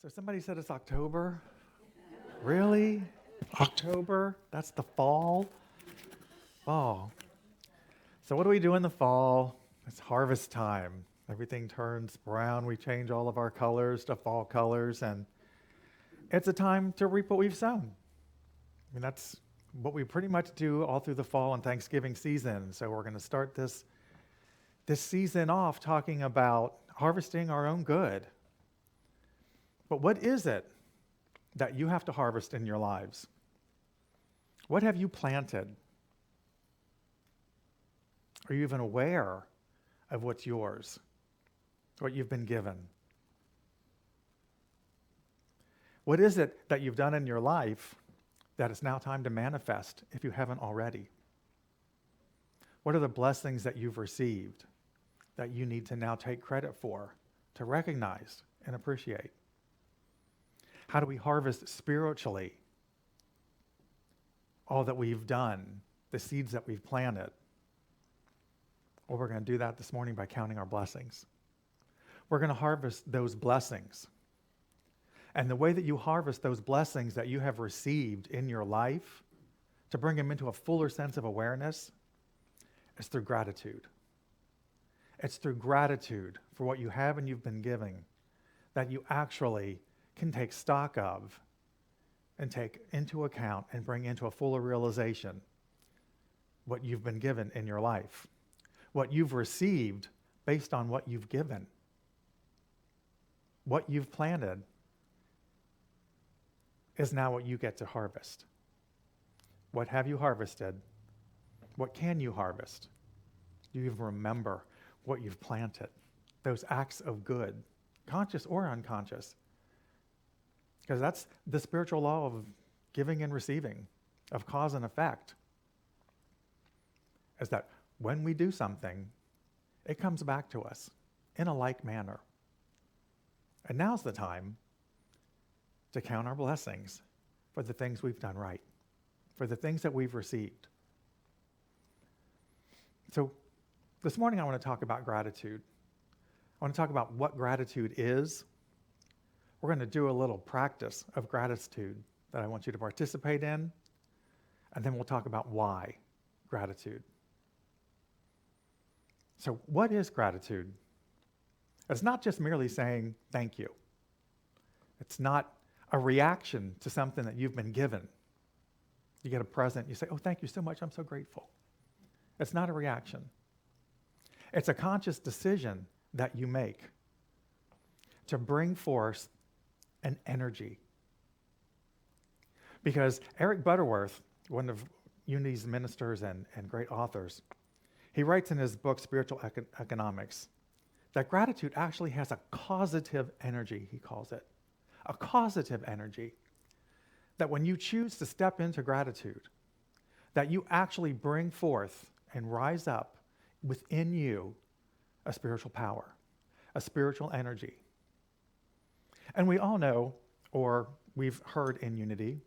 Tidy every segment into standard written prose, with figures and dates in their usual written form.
So somebody said it's October. Really? October? That's the fall? Fall. So what do we do in the fall? It's harvest time. Everything turns brown. We change all of our colors to fall colors, and it's a time to reap what we've sown. That's what we pretty much do all through the fall and Thanksgiving season. So we're going to start this season off talking about harvesting our own good. But what is it that you have to harvest in your lives? What have you planted? Are you even aware of what's yours, what you've been given? What is it that you've done in your life that it's now time to manifest if you haven't already? What are the blessings that you've received that you need to now take credit for, to recognize and appreciate? How do we harvest spiritually all that we've done, the seeds that we've planted? Well, we're going to do that this morning by counting our blessings. We're going to harvest those blessings. And the way that you harvest those blessings that you have received in your life to bring them into a fuller sense of awareness is through gratitude. It's through gratitude for what you have and you've been giving that you actually can take stock of and take into account and bring into a fuller realization what you've been given in your life, what you've received based on what you've given, what you've planted is now what you get to harvest. What have you harvested? What can you harvest? Do you even remember what you've planted? Those acts of good, conscious or unconscious. Because that's the spiritual law of giving and receiving, of cause and effect. Is that when we do something, it comes back to us in a like manner. And now's the time to count our blessings for the things we've done right, for the things that we've received. So this morning I want to talk about gratitude. I want to talk about what gratitude is. We're going to do a little practice of gratitude that I want you to participate in, and then we'll talk about why gratitude. So what is gratitude? It's not just merely saying thank you. It's not a reaction to something that you've been given. You get a present, you say, oh, thank you so much, I'm so grateful. It's not a reaction. It's a conscious decision that you make to bring forth an energy. Because Eric Butterworth, one of Unity's ministers and great authors, he writes in his book, Spiritual Economics, that gratitude actually has a causative energy, he calls it. A causative energy. That when you choose to step into gratitude, that you actually bring forth and rise up within you a spiritual power, a spiritual energy. And we all know, or we've heard in Unity,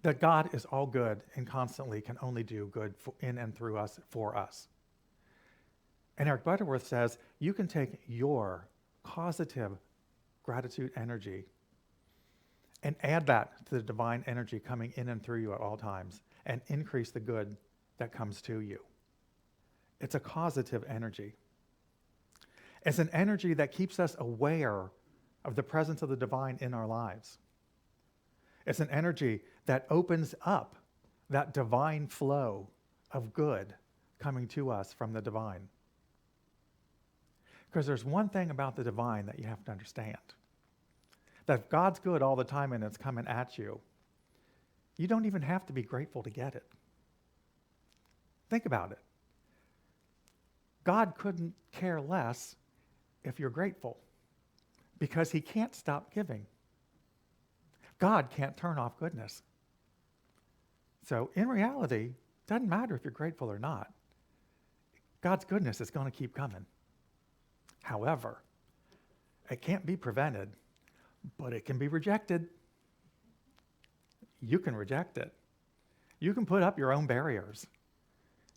that God is all good and constantly can only do good in and through us, for us. And Eric Butterworth says, you can take your causative gratitude energy and add that to the divine energy coming in and through you at all times and increase the good that comes to you. It's a causative energy. It's an energy that keeps us aware of the presence of the divine in our lives. It's an energy that opens up that divine flow of good coming to us from the divine. Because there's one thing about the divine that you have to understand. That if God's good all the time and it's coming at you, you don't even have to be grateful to get it. Think about it. God couldn't care less if you're grateful because he can't stop giving. God can't turn off goodness. So in reality, it doesn't matter if you're grateful or not. God's goodness is going to keep coming. However, it can't be prevented, but it can be rejected. You can reject it. You can put up your own barriers.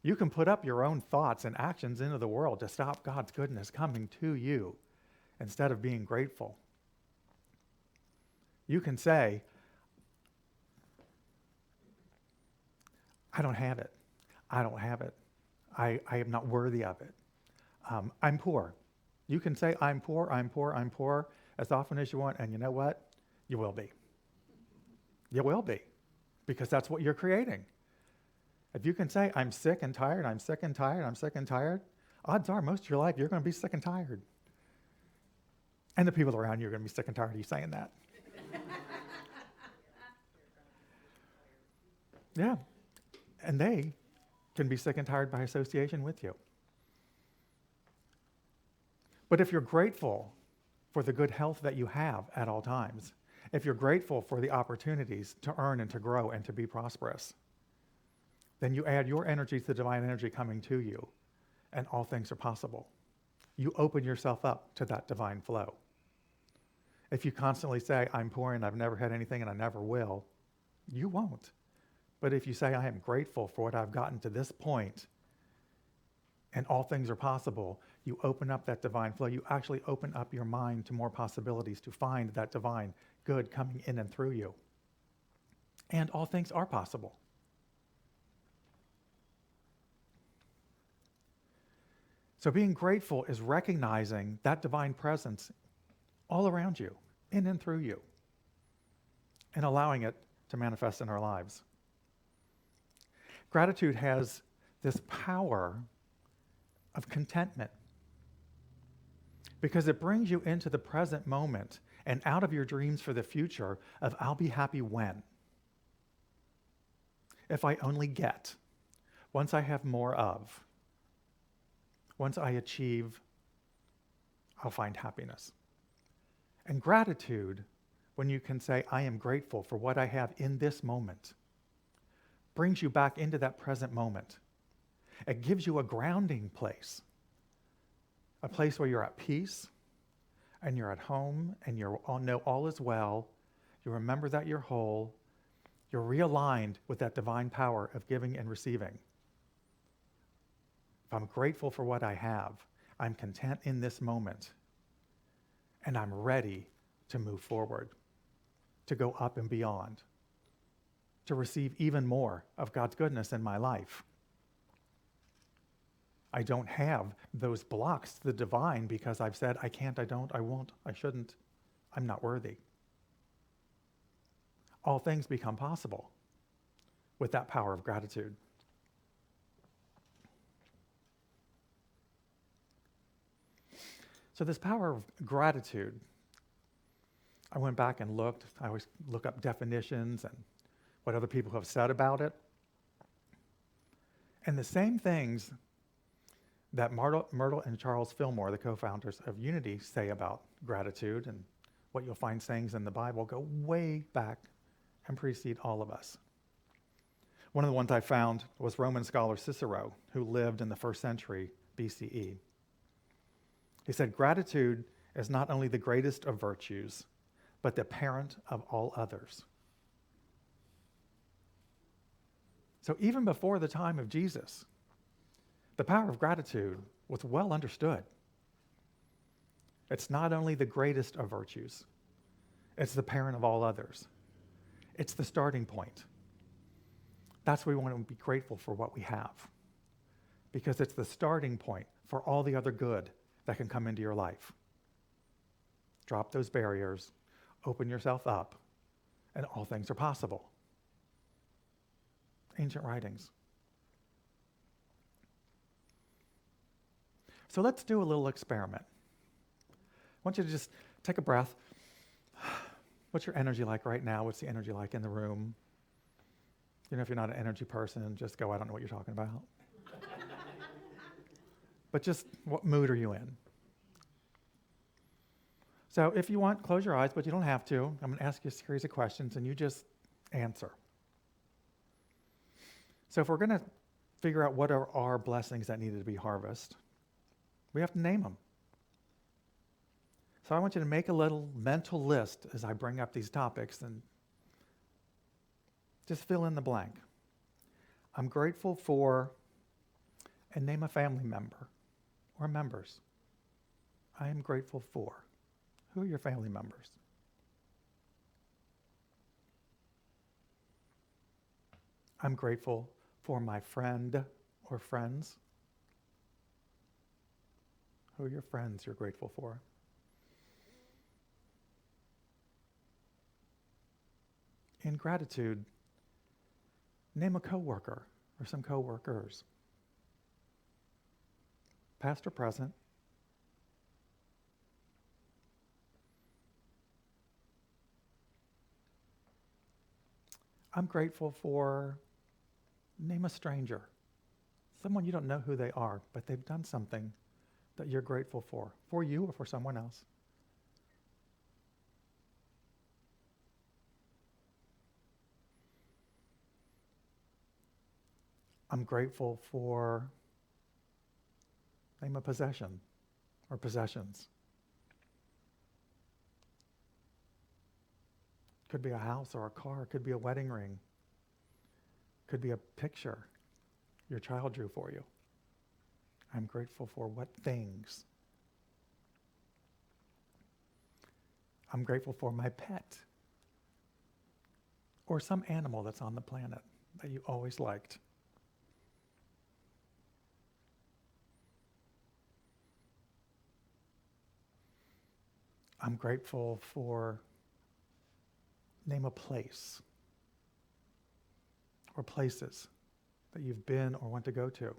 You can put up your own thoughts and actions into the world to stop God's goodness coming to you instead of being grateful. You can say, I don't have it. I don't have it. I am not worthy of it. I'm poor. You can say, I'm poor, I'm poor, I'm poor as often as you want, and you know what? You will be. You will be, because that's what you're creating. If you can say, I'm sick and tired, I'm sick and tired, I'm sick and tired, odds are most of your life you're going to be sick and tired. And the people around you are going to be sick and tired of you saying that. Yeah. And they can be sick and tired by association with you. But if you're grateful for the good health that you have at all times, if you're grateful for the opportunities to earn and to grow and to be prosperous, then you add your energy to the divine energy coming to you, and all things are possible. You open yourself up to that divine flow. If you constantly say, I'm poor and I've never had anything and I never will, you won't. But if you say, I am grateful for what I've gotten to this point, and all things are possible, you open up that divine flow. You actually open up your mind to more possibilities to find that divine good coming in and through you. And all things are possible. So being grateful is recognizing that divine presence all around you, in and through you, and allowing it to manifest in our lives. Gratitude has this power of contentment because it brings you into the present moment and out of your dreams for the future of I'll be happy when. If I only get, once I have more of, once I achieve, I'll find happiness. And gratitude, when you can say, I am grateful for what I have in this moment, brings you back into that present moment. It gives you a grounding place, a place where you're at peace and you're at home and you know all is well. You remember that you're whole. You're realigned with that divine power of giving and receiving. If I'm grateful for what I have, I'm content in this moment, and I'm ready to move forward, to go up and beyond, to receive even more of God's goodness in my life. I don't have those blocks to the divine because I've said, I can't, I don't, I won't, I shouldn't, I'm not worthy. All things become possible with that power of gratitude. So this power of gratitude, I went back and looked. I always look up definitions and what other people have said about it. And the same things that Myrtle and Charles Fillmore, the co-founders of Unity, say about gratitude and what you'll find sayings in the Bible go way back and precede all of us. One of the ones I found was Roman scholar Cicero, who lived in the 1st century BCE. He said, gratitude is not only the greatest of virtues, but the parent of all others. So even before the time of Jesus, the power of gratitude was well understood. It's not only the greatest of virtues, it's the parent of all others. It's the starting point. That's why we want to be grateful for what we have, because it's the starting point for all the other good that can come into your life. Drop those barriers, open yourself up, and all things are possible. Ancient writings. So let's do a little experiment. I want you to just take a breath. What's your energy like right now? What's the energy like in the room? You know, if you're not an energy person, just go, I don't know what you're talking about. But just what mood are you in? So if you want, close your eyes, but you don't have to. I'm going to ask you a series of questions, and you just answer. So if we're going to figure out what are our blessings that needed to be harvested, we have to name them. So I want you to make a little mental list as I bring up these topics and just fill in the blank. I'm grateful for, and name a family member or members. I am grateful for. Who are your family members? I'm grateful for my friend or friends. Who are your friends you're grateful for? In gratitude, name a coworker or some coworkers, past or present. I'm grateful for, name a stranger, someone you don't know who they are, but they've done something that you're grateful for you or for someone else. I'm grateful for, name a possession or possessions. Could be a house or a car, could be a wedding ring, could be a picture your child drew for you. I'm grateful for what things. I'm grateful for my pet or some animal that's on the planet that you always liked. I'm grateful for, name a place or places that you've been or want to go to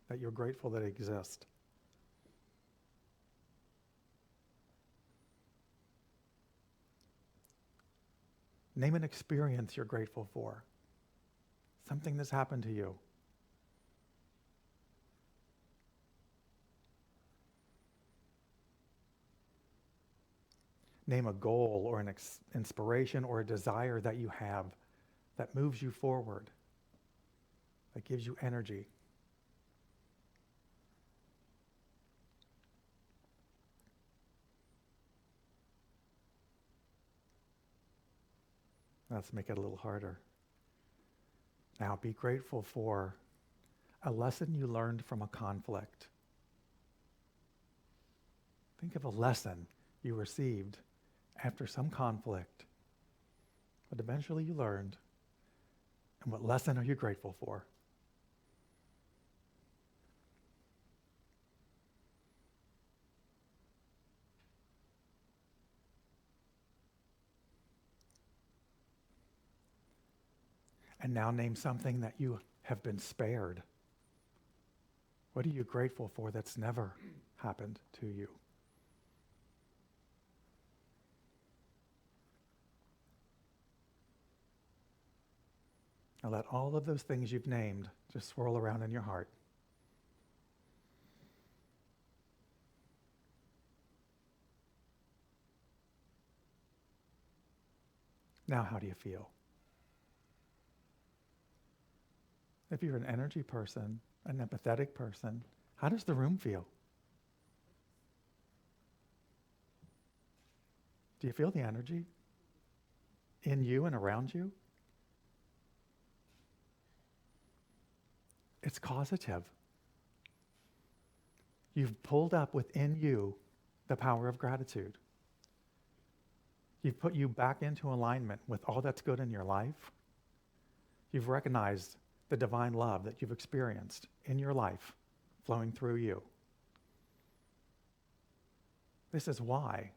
that you're grateful that exist. Name an experience you're grateful for, something that's happened to you. Name a goal or an inspiration or a desire that you have that moves you forward, that gives you energy. Let's make it a little harder. Now be grateful for a lesson you learned from a conflict. Think of a lesson you received after some conflict, but eventually you learned. And what lesson are you grateful for? And now name something that you have been spared. What are you grateful for that's never happened to you? Now let all of those things you've named just swirl around in your heart. Now how do you feel? If you're an energy person, an empathetic person, how does the room feel? Do you feel the energy in you and around you? It's causative. You've pulled up within you the power of gratitude. You've put you back into alignment with all that's good in your life. You've recognized the divine love that you've experienced in your life flowing through you. This is why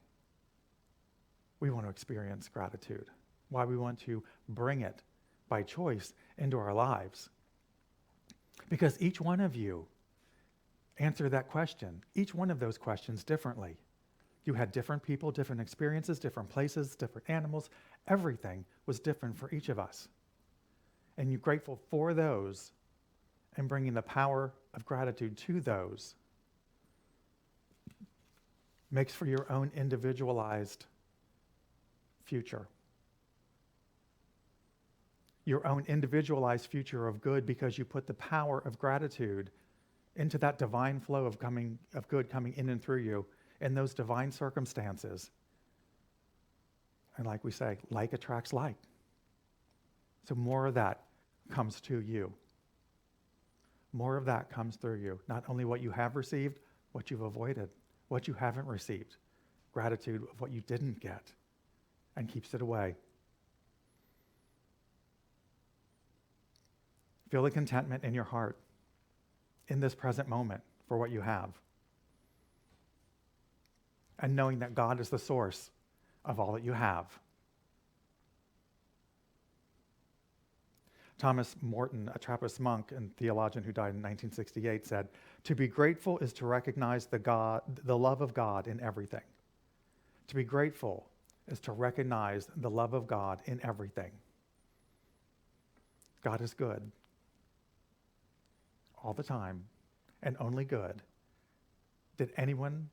we want to experience gratitude, why we want to bring it by choice into our lives. Because each one of you answered that question, each one of those questions differently. You had different people, different experiences, different places, different animals. Everything was different for each of us. And you're grateful for those and bringing the power of gratitude to those makes for your own individualized future. Your own individualized future of good because you put the power of gratitude into that divine flow of good coming in and through you in those divine circumstances. And like we say, like attracts like. So more of that comes to you. More of that comes through you. Not only what you have received, what you've avoided, what you haven't received. Gratitude of what you didn't get and keeps it away. Feel the contentment in your heart in this present moment for what you have. And knowing that God is the source of all that you have. Thomas Morton, a Trappist monk and theologian who died in 1968, said, "To be grateful is to recognize the love of God in everything." To be grateful is to recognize the love of God in everything. God is good all the time and only good. Did anyone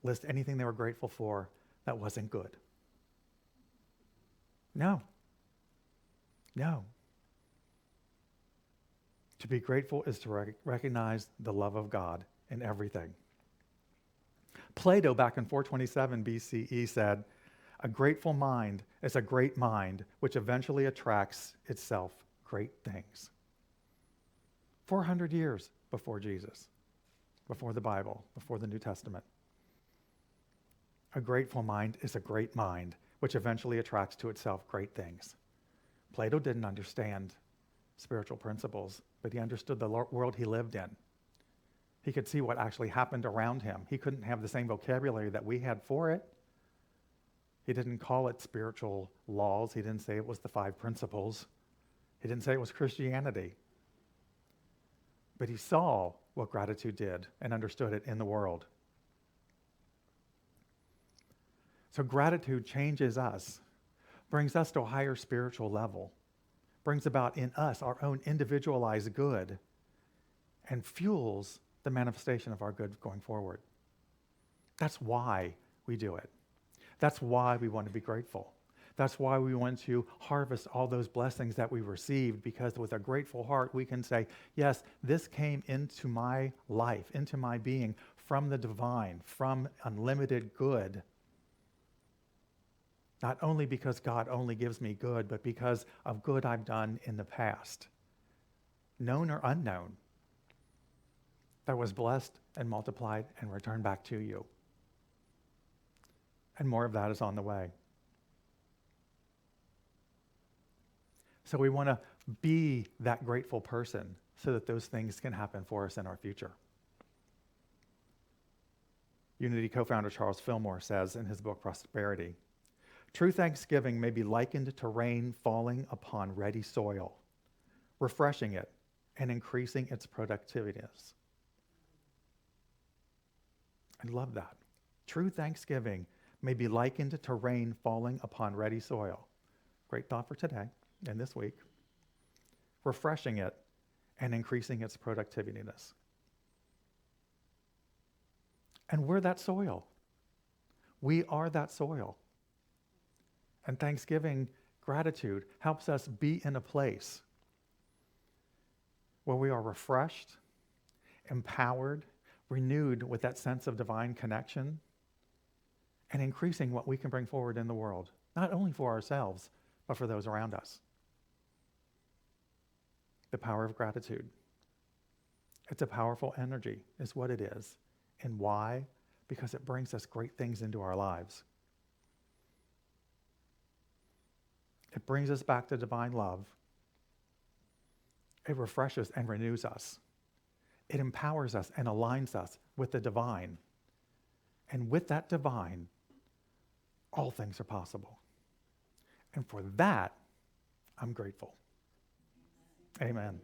list anything they were grateful for that wasn't good? No. No. To be grateful is to recognize the love of God in everything. Plato, back in 427 BCE, said, "A grateful mind is a great mind which eventually attracts itself great things." 400 years before Jesus, before the Bible, before the New Testament. A grateful mind is a great mind which eventually attracts to itself great things. Plato didn't understand spiritual principles, but he understood the world he lived in. He could see what actually happened around him. He couldn't have the same vocabulary that we had for it. He didn't call it spiritual laws. He didn't say it was the 5 principles. He didn't say it was Christianity. But he saw what gratitude did and understood it in the world. So gratitude changes us, brings us to a higher spiritual level, brings about in us our own individualized good, and fuels the manifestation of our good going forward. That's why we do it. That's why we want to be grateful. That's why we want to harvest all those blessings that we received, because with a grateful heart, we can say, yes, this came into my life, into my being from the divine, from unlimited good. Not only because God only gives me good, but because of good I've done in the past, known or unknown, that was blessed and multiplied and returned back to you. And more of that is on the way. So we want to be that grateful person so that those things can happen for us in our future. Unity co-founder Charles Fillmore says in his book, Prosperity, "True thanksgiving may be likened to rain falling upon ready soil, refreshing it and increasing its productiveness." I love that. True thanksgiving may be likened to rain falling upon ready soil. Great thought for today and this week. Refreshing it and increasing its productiveness. And we're that soil. We are that soil. And thanksgiving, gratitude, helps us be in a place where we are refreshed, empowered, renewed with that sense of divine connection, and increasing what we can bring forward in the world, not only for ourselves, but for those around us. The power of gratitude. It's a powerful energy, is what it is. And why? Because it brings us great things into our lives. It brings us back to divine love. It refreshes and renews us. It empowers us and aligns us with the divine. And with that divine, all things are possible. And for that, I'm grateful. Amen.